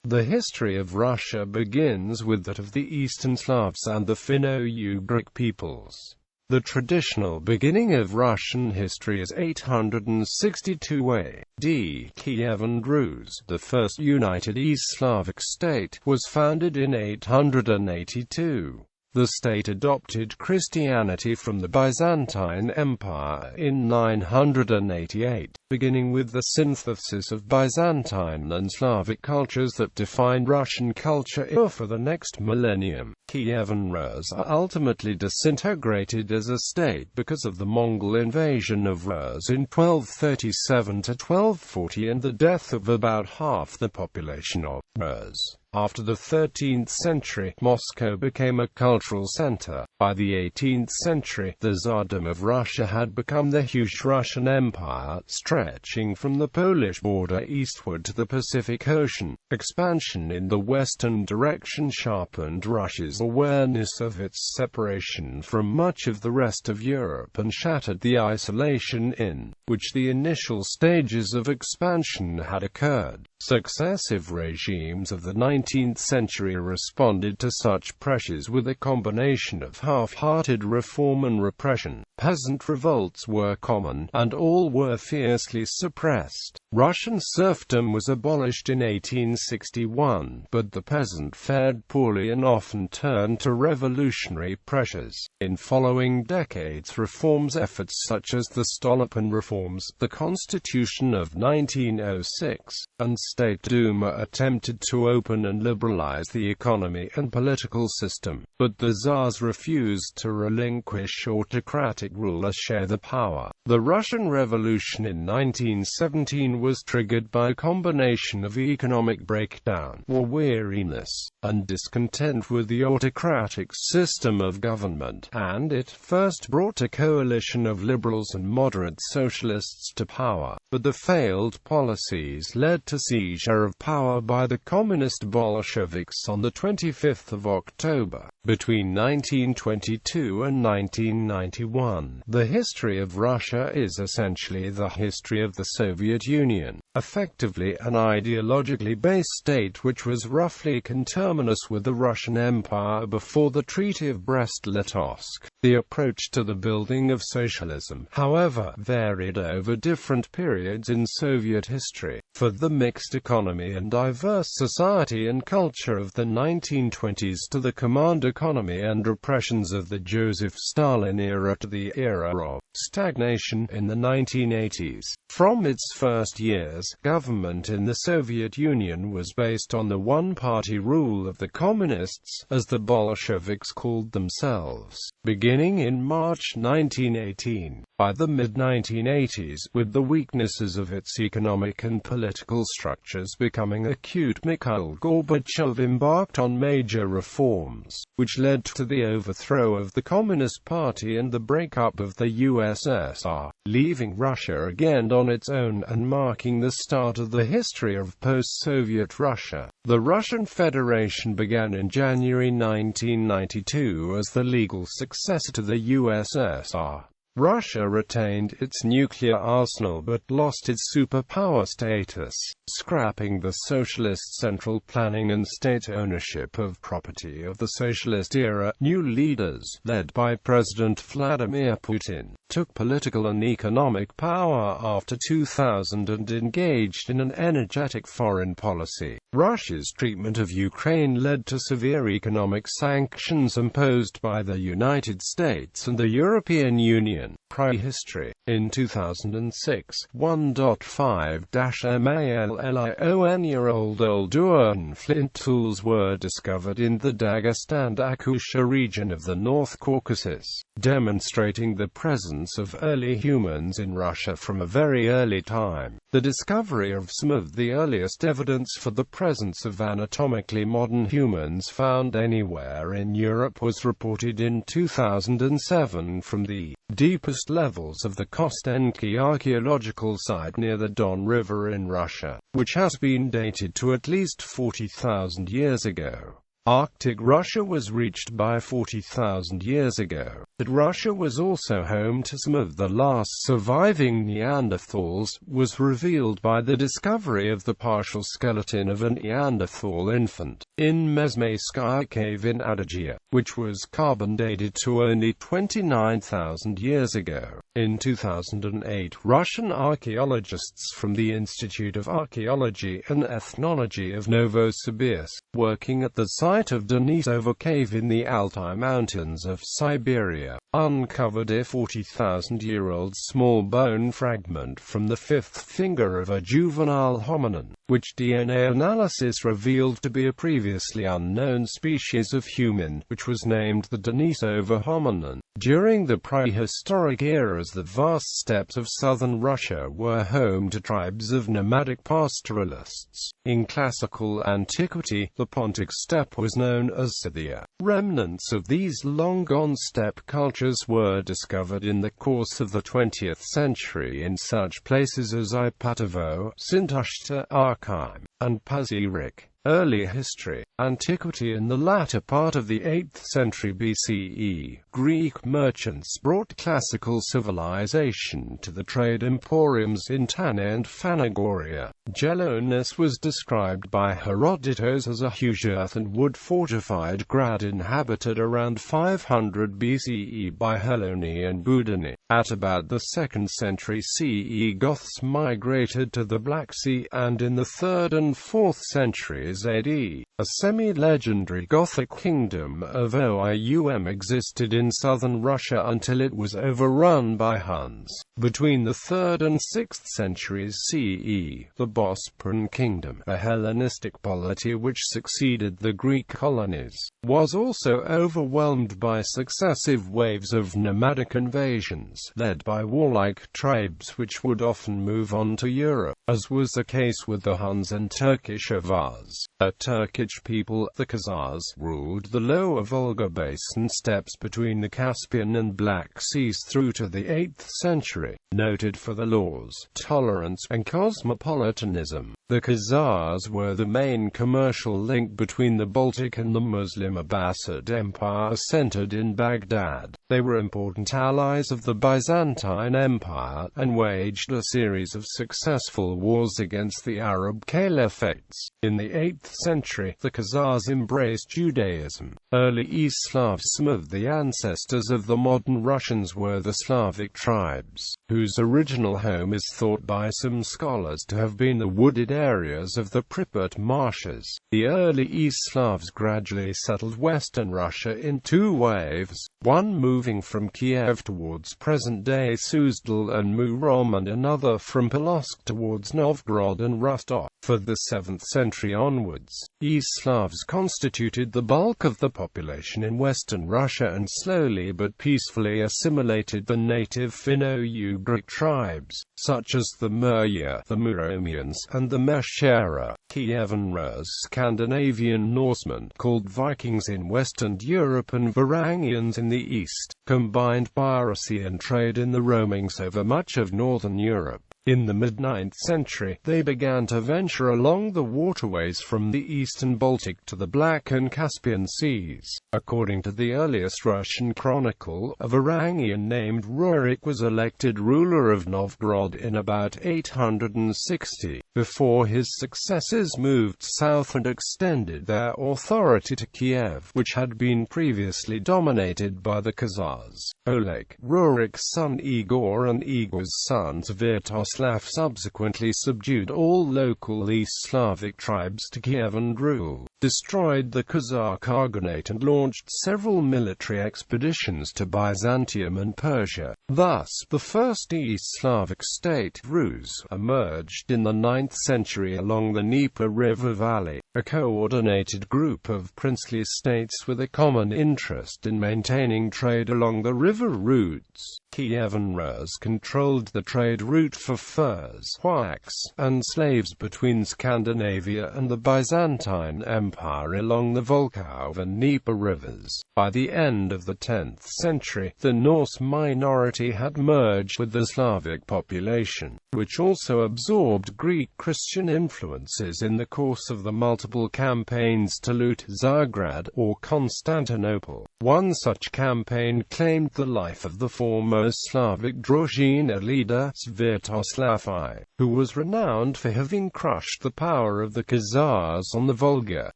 The history of Russia begins with that of the Eastern Slavs and the Finno-Ugric peoples. The traditional beginning of Russian history is 862 A.D.Kievan Rus, the first united East Slavic state, was founded in 882. The state adopted Christianity from the Byzantine Empire in 988, beginning with the synthesis of Byzantine and Slavic cultures that defined Russian culture for the next millennium. Kievan Rus ultimately disintegrated as a state because of the Mongol invasion of Rus in 1237 to 1240 and the death of about half the population of Rus. After the 13th century, Moscow became a cultural center. By the 18th century, the Tsardom of Russia had become the huge Russian Empire, stretching from the Polish border eastward to the Pacific Ocean. Expansion in the western direction sharpened Russia's awareness of its separation from much of the rest of Europe and shattered the isolation in which the initial stages of expansion had occurred. Successive regimes of the 19th century responded to such pressures with a combination of half-hearted reform and repression. Peasant revolts were common, and all were fiercely suppressed. Russian serfdom was abolished in 1861, but the peasant fared poorly and often turned to revolutionary pressures. In following decades, reforms efforts such as the Stolypin reforms, the Constitution of 1906, and State Duma attempted to open and liberalize the economy and political system, but the Tsars refused to relinquish autocratic rule or share the power. The Russian Revolution in 1917 was triggered by a combination of economic breakdown, war weariness, and discontent with the autocratic system of government, and it first brought a coalition of liberals and moderate socialists to power. But the failed policies led to seizure of power by the Communist Bolsheviks on the 25th of October. Between 1922 and 1991, the history of Russia is essentially the history of the Soviet Union, effectively an ideologically based state which was roughly conterminous with the Russian Empire before the Treaty of Brest-Litovsk. The approach to the building of socialism, however, varied over different periods in Soviet history. For the mixed economy and diverse society and culture of the 1920s to the command economy and repressions of the Joseph Stalin era to the era of stagnation in the 1980s. From its first years, government in the Soviet Union was based on the one-party rule of the Communists, as the Bolsheviks called themselves, beginning in March 1918. By the mid-1980s, with the weaknesses of its economic and political structures becoming acute, Mikhail Gorbachev embarked on major reforms, which led to the overthrow of the Communist Party and the breakup of the USSR, leaving Russia again on its own and marking the start of the history of post-Soviet Russia. The Russian Federation began in January 1992 as the legal successor to the USSR. Russia retained its nuclear arsenal but lost its superpower status, scrapping the socialist central planning and state ownership of property of the socialist era. New leaders, led by President Vladimir Putin, took political and economic power after 2000 and engaged in an energetic foreign policy. Russia's treatment of Ukraine led to severe economic sanctions imposed by the United States and the European Union. Prehistory. In 2006, 1.5-million-year-old Oldowan flint tools were discovered in the Dagestan-Akusha region of the North Caucasus, demonstrating the presence of early humans in Russia from a very early time. The discovery of some of the earliest evidence for the presence of anatomically modern humans found anywhere in Europe was reported in 2007 from the deepest levels of the Kostenki archaeological site near the Don River in Russia, which has been dated to at least 40,000 years ago. Arctic Russia was reached by 40,000 years ago. That Russia was also home to some of the last surviving Neanderthals was revealed by the discovery of the partial skeleton of a Neanderthal infant in Mezmaiskaya cave in Adygea, which was carbon dated to only 29,000 years ago. In 2008, Russian archaeologists from the Institute of Archaeology and Ethnology of Novosibirsk, working at the site of Denisovo Cave in the Altai Mountains of Siberia, uncovered a 40,000-year-old small bone fragment from the fifth finger of a juvenile hominin, which DNA analysis revealed to be a previously unknown species of human, which was named the Denisovo hominin. During the prehistoric eras, the vast steppes of southern Russia were home to tribes of nomadic pastoralists. In classical antiquity, the Pontic steppe was known as Scythia. Remnants of these long-gone steppe cultures were discovered in the course of the 20th century in such places as Ipatovo, St. Archim, and Pazyryk. Early history. Antiquity. In the latter part of the 8th century BCE, Greek merchants brought classical civilization to the trade emporiums in Tana and Phanagoria. Gelonus was described by Herodotus as a huge earth and wood fortified grad inhabited around 500 BCE by Heloni and Boudini. At about the 2nd century CE, Goths migrated to the Black Sea, and in the 3rd and 4th centuries AD, a semi-legendary Gothic kingdom of Oium existed in southern Russia until it was overrun by Huns. Between the 3rd and 6th centuries CE, the Bosporan kingdom, a Hellenistic polity which succeeded the Greek colonies, was also overwhelmed by successive waves of nomadic invasions, led by warlike tribes which would often move on to Europe, as was the case with the Huns and Turkish Avars. A Turkic people, the Khazars, ruled the lower Volga basin steppes between the Caspian and Black Seas through to the 8th century. Noted for their laws, tolerance, and cosmopolitanism, the Khazars were the main commercial link between the Baltic and the Muslim Abbasid Empire centered in Baghdad. They were important allies of the Byzantine Empire, and waged a series of successful wars against the Arab caliphates. In the 8th century, the Khazars embraced Judaism. Early East Slavs. Some of the ancestors of the modern Russians were the Slavic tribes, whose original home is thought by some scholars to have been the wooded areas of the Pripyat marshes. The early East Slavs gradually settled western Russia in two waves, one moving from Kiev towards present-day Suzdal and Murom, and another from Polotsk towards Novgorod and Rostov. For the 7th century onwards, East Slavs constituted the bulk of the population in western Russia and slowly but peacefully assimilated the native Finno-Ugric tribes, such as the Murya, the Muromians, and the Meshchera. A.D.Kievan Rus, Scandinavian Norsemen, called Vikings in Western Europe and Varangians in the East, combined piracy and trade in the roamings over much of northern Europe. In the mid-9th century, they began to venture along the waterways from the eastern Baltic to the Black and Caspian Seas. According to the earliest Russian chronicle, a Varangian named Rurik was elected ruler of Novgorod in about 860, before his successors moved south and extended their authority to Kiev, which had been previously dominated by the Khazars. Oleg, Rurik's son Igor, and Igor's son Sviatoslav subsequently subdued all local East Slavic tribes to Kievan rule, destroyed the Khazar Khaganate, and launched several military expeditions to Byzantium and Persia. Thus, the first East Slavic state, Rus, emerged in the 9th century along the Dnieper River valley, a coordinated group of princely states with a common interest in maintaining trade along the river routes. Kievan Rus controlled the trade route for furs, wax, and slaves between Scandinavia and the Byzantine Empire. Empire along the Volkhov and Dnieper rivers. By the end of the 10th century, the Norse minority had merged with the Slavic population, which also absorbed Greek Christian influences in the course of the multiple campaigns to loot Zagreb or Constantinople. One such campaign claimed the life of the foremost Slavic Druzhina leader, Sviatoslav, who was renowned for having crushed the power of the Khazars on the Volga.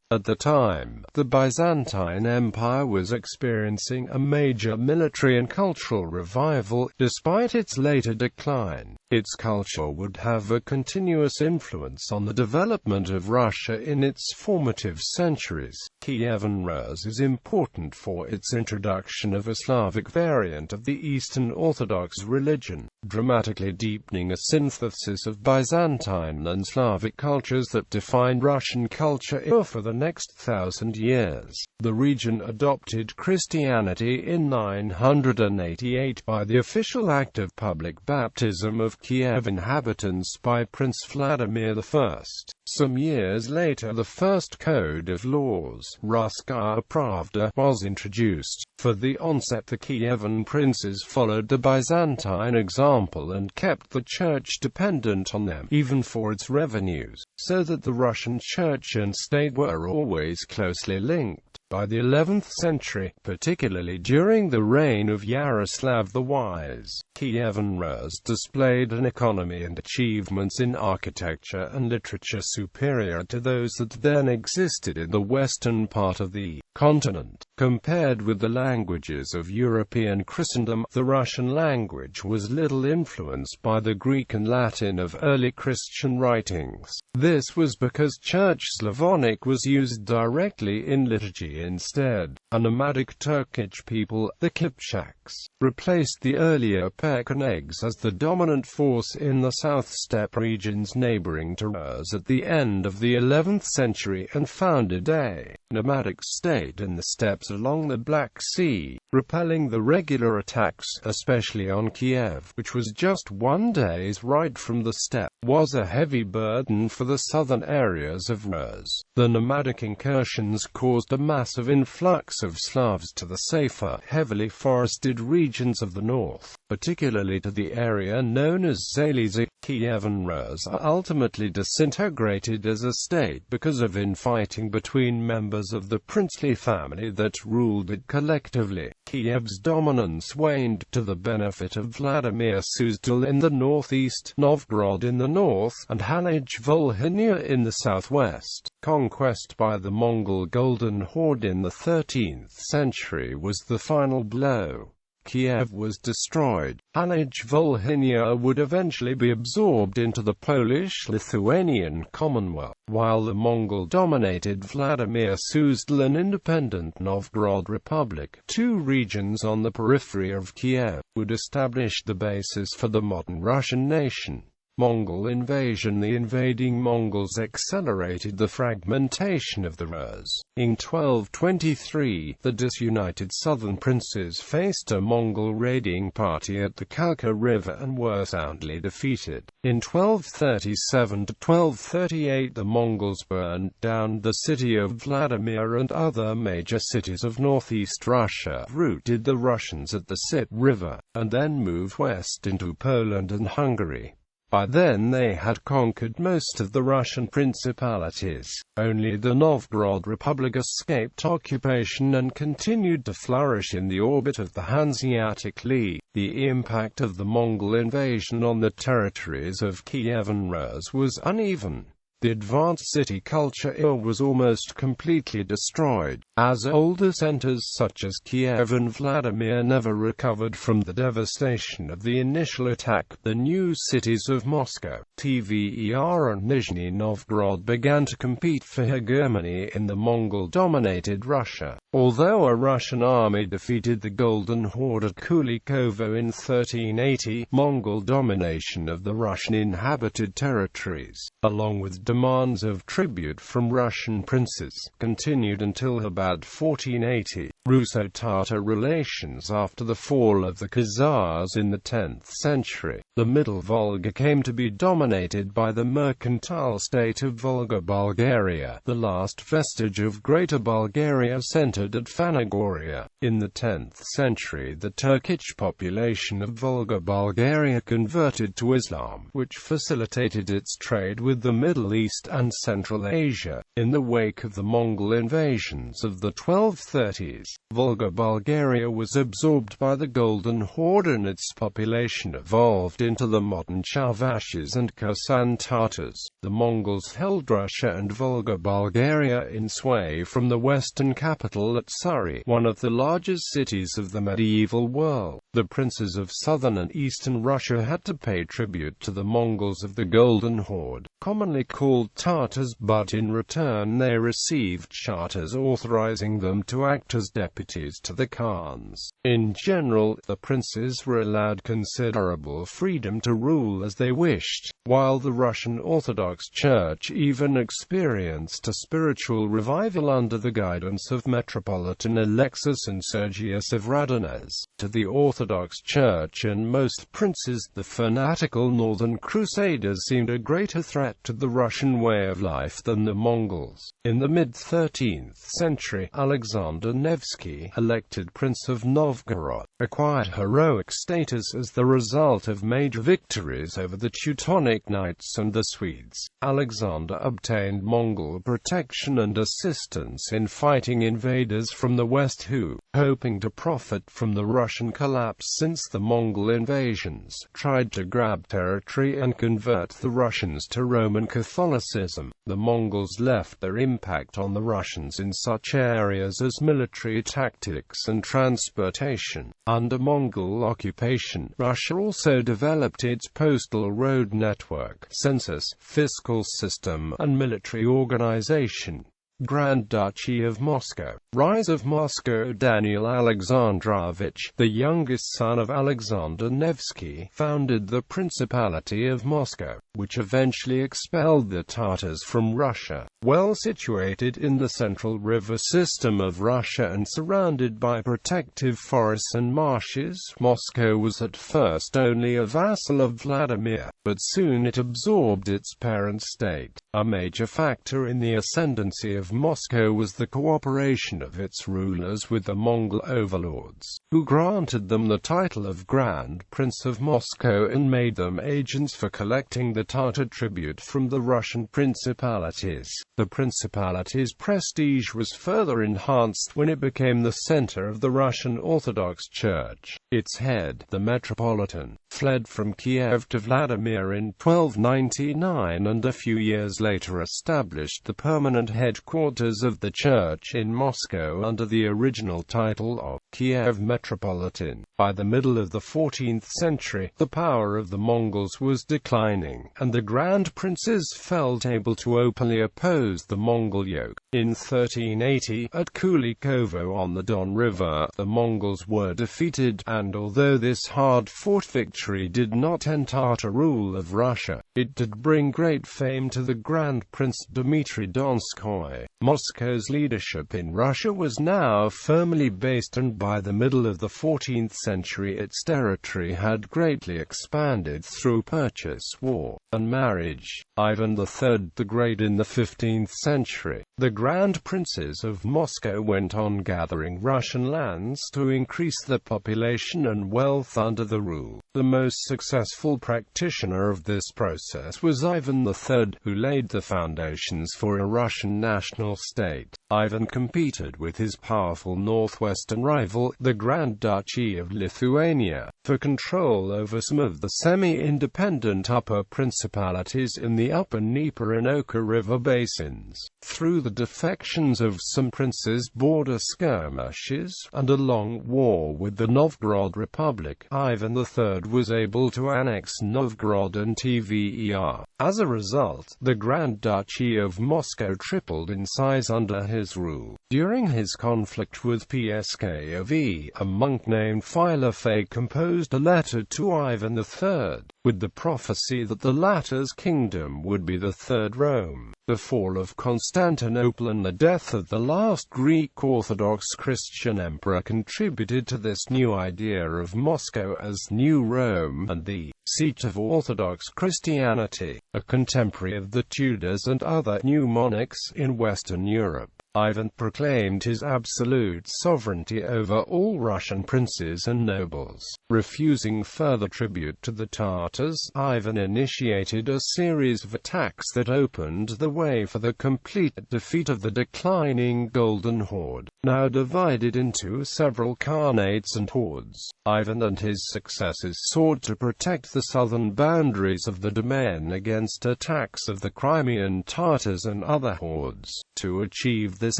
At the time, the Byzantine Empire was experiencing a major military and cultural revival, despite its later decline. Its culture would have a continuous influence on the development of Russia in its formative centuries. Kievan Rus is important for its introduction of a Slavic variant of the Eastern Orthodox religion, dramatically deepening a synthesis of Byzantine and Slavic cultures that defined Russian culture for the next 1,000 years. The region adopted Christianity in 988 by the official act of public baptism of Kiev inhabitants by Prince Vladimir I. Some years later, the first code of laws, Russkaya Pravda, was introduced. For the onset, the Kievan princes followed the Byzantine example and kept the church dependent on them, even for its revenues, so that the Russian church and state were always closely linked. By the 11th century, particularly during the reign of Yaroslav the Wise, Kievan Rus displayed an economy and achievements in architecture and literature superior to those that then existed in the western part of the continent. Compared with the languages of European Christendom, the Russian language was little influenced by the Greek and Latin of early Christian writings. This was because Church Slavonic was used directly in liturgy instead. A nomadic Turkic people, the Kipchaks, replaced the earlier Pechenegs as the dominant force in the South Steppe regions neighboring to Rus at the end of the 11th century and founded a nomadic state in the steppes along the Black Sea, repelling the regular attacks, especially on Kiev, which was just one day's ride from the steppe, was a heavy burden for the southern areas of Rus. The nomadic incursions caused a massive influx of Slavs to the safer, heavily forested regions of the north, particularly to the area known as Zalesia. Kievan Rus ultimately disintegrated as a state because of infighting between members of the princely family that ruled it collectively. Kiev's dominance waned to the benefit of Vladimir Suzdal in the northeast, Novgorod in the north, and Halych-Volhynia in the southwest. Conquest by the Mongol Golden Horde in the 13th century was the final blow. Kiev was destroyed. Halych-Volhynia would eventually be absorbed into the Polish-Lithuanian Commonwealth, while the Mongol-dominated Vladimir Suzdal an independent Novgorod Republic, two regions on the periphery of Kiev, would establish the basis for the modern Russian nation. Mongol invasion. The invading Mongols accelerated the fragmentation of the Rus. In 1223, the disunited southern princes faced a Mongol raiding party at the Kalka River and were soundly defeated. In 1237–1238, the Mongols burned down the city of Vladimir and other major cities of northeast Russia, routed the Russians at the Sit River, and then moved west into Poland and Hungary. By then they had conquered most of the Russian principalities. Only the Novgorod Republic escaped occupation and continued to flourish in the orbit of the Hanseatic League. The impact of the Mongol invasion on the territories of Kievan Rus was uneven. The advanced city culture was almost completely destroyed, as older centers such as Kiev and Vladimir never recovered from the devastation of the initial attack. The new cities of Moscow, Tver and Nizhny Novgorod began to compete for hegemony in the Mongol-dominated Russia. Although a Russian army defeated the Golden Horde at Kulikovo in 1380, Mongol domination of the Russian-inhabited territories, along with demands of tribute from Russian princes, continued until about 1480. Russo-Tatar relations. After the fall of the Khazars in the 10th century, the Middle Volga came to be dominated by the mercantile state of Volga Bulgaria. The last vestige of Greater Bulgaria centered at Fanagoria. In the 10th century, the Turkic population of Volga Bulgaria converted to Islam, which facilitated its trade with the Middle East and Central Asia. In the wake of the Mongol invasions of the 1230s, Volga Bulgaria was absorbed by the Golden Horde and its population evolved into the modern Chuvashes and Kazan Tatars. The Mongols held Russia and Volga Bulgaria in sway from the western capital at Suri, one of the largest cities of the medieval world. The princes of southern and eastern Russia had to pay tribute to the Mongols of the Golden Horde, commonly called Tatars, but in return they received charters authorizing them to act as deputies to the Khans. In general, the princes were allowed considerable freedom to rule as they wished, while the Russian Orthodox Church even experienced a spiritual revival under the guidance of Metropolitan Alexis and Sergius of Radonez. To the Orthodox Church and most princes, the fanatical Northern Crusaders seemed a greater threat to the Russian way of life than the Mongols. In the mid-13th century, Alexander Nevsky, elected Prince of Novgorod, acquired heroic status as the result of major victories over the Teutonic Knights and the Swedes. Alexander obtained Mongol protection and assistance in fighting invaders from the west who, hoping to profit from the Russian collapse since the Mongol invasions, tried to grab territory and convert the Russians to Roman Catholicism. The Mongols left their impact on the Russians in such areas as military tactics and transportation. Under Mongol occupation, Russia also developed its postal road network, census, fiscal system, and military organization. Grand Duchy of Moscow. Rise of Moscow. Daniel Alexandrovich, the youngest son of Alexander Nevsky, founded the Principality of Moscow, which eventually expelled the Tatars from Russia. Well situated in the central river system of Russia and surrounded by protective forests and marshes, Moscow was at first only a vassal of Vladimir, but soon it absorbed its parent state. A major factor in the ascendancy of Moscow was the cooperation of its rulers with the Mongol overlords, who granted them the title of Grand Prince of Moscow and made them agents for collecting the Tatar tribute from the Russian principalities. The principality's prestige was further enhanced when it became the center of the Russian Orthodox Church. Its head, the Metropolitan, fled from Kiev to Vladimir in 1299 and a few years later established the permanent headquarters of the Church in Moscow under the original title of Kiev Metropolitan. By the middle of the 14th century, the power of the Mongols was declining, and the Grand Princes felt able to openly oppose the Mongol yoke. In 1380, at Kulikovo on the Don River, the Mongols were defeated, and although this hard-fought victory did not end Tatar rule of Russia, it did bring great fame to the Grand Prince Dmitry Donskoy. Moscow's leadership in Russia was now firmly based, and by the middle of the 14th century its territory had greatly expanded through purchase, war, and marriage. Ivan III the Great. In the 15th century, the Grand Princes of Moscow went on gathering Russian lands to increase the population and wealth under the rule. The most successful practitioner of this process was Ivan III, who laid the foundations for a Russian national state. Ivan competed with his powerful northwestern rival, the Grand Duchy of Lithuania, for control over some of the semi-independent upper principalities in the upper Dnieper and Oka river basins. Through the defections of some princes, border skirmishes, and a long war with the Novgorod Republic, Ivan III was able to annex Novgorod and Tver. As a result, the Grand Duchy of Moscow tripled in size under his rule. During his conflict with Pskov, a monk named Philofey composed composed a letter to Ivan III, with the prophecy that the latter's kingdom would be the Third Rome. The fall of Constantinople and the death of the last Greek Orthodox Christian emperor contributed to this new idea of Moscow as New Rome, and the seat of Orthodox Christianity, a contemporary of the Tudors and other new monarchs in Western Europe. Ivan proclaimed his absolute sovereignty over all Russian princes and nobles. Refusing further tribute to the Tatars, Ivan initiated a series of attacks that opened the way for the complete defeat of the declining Golden Horde, now divided into several khanates and hordes. Ivan and his successors sought to protect the southern boundaries of the domain against attacks of the Crimean Tatars and other hordes. To achieve this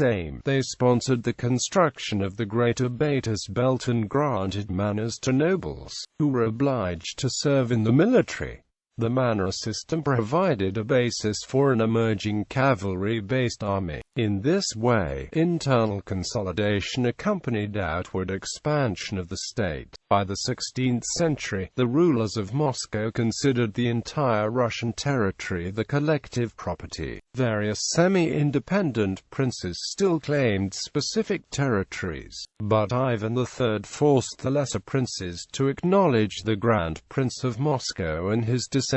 aim, they sponsored the construction of the Greater Betis Belt and granted manors to nobles, who were obliged to serve in the military. The manor system provided a basis for an emerging cavalry-based army. In this way, internal consolidation accompanied outward expansion of the state. By the 16th century, the rulers of Moscow considered the entire Russian territory the collective property. Various semi-independent princes still claimed specific territories, but Ivan III forced the lesser princes to acknowledge the Grand Prince of Moscow and his descendants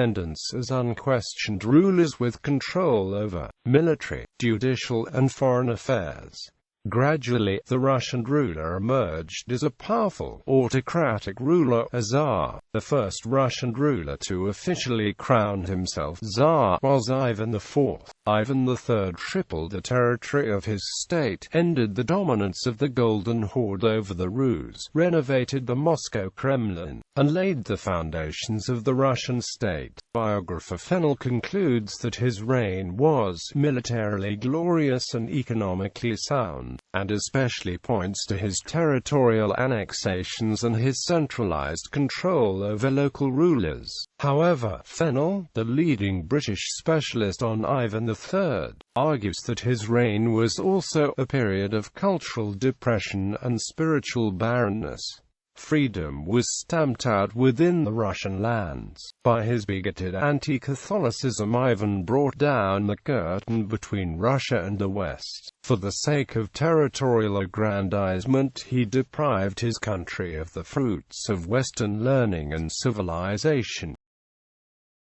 as unquestioned rulers with control over military, judicial, and foreign affairs. Gradually, the Russian ruler emerged as a powerful, autocratic ruler, a Tsar. The first Russian ruler to officially crown himself Tsar was Ivan IV. Ivan III tripled the territory of his state, ended the dominance of the Golden Horde over the Rus, renovated the Moscow Kremlin, and laid the foundations of the Russian state. Biographer Fennell concludes that his reign was militarily glorious and economically sound, and especially points to his territorial annexations and his centralized control over local rulers. However, Fennell, the leading British specialist on Ivan III, argues that his reign was also a period of cultural depression and spiritual barrenness. Freedom was stamped out within the Russian lands. By his bigoted anti-Catholicism, Ivan brought down the curtain between Russia and the West. For the sake of territorial aggrandizement, he deprived his country of the fruits of Western learning and civilization.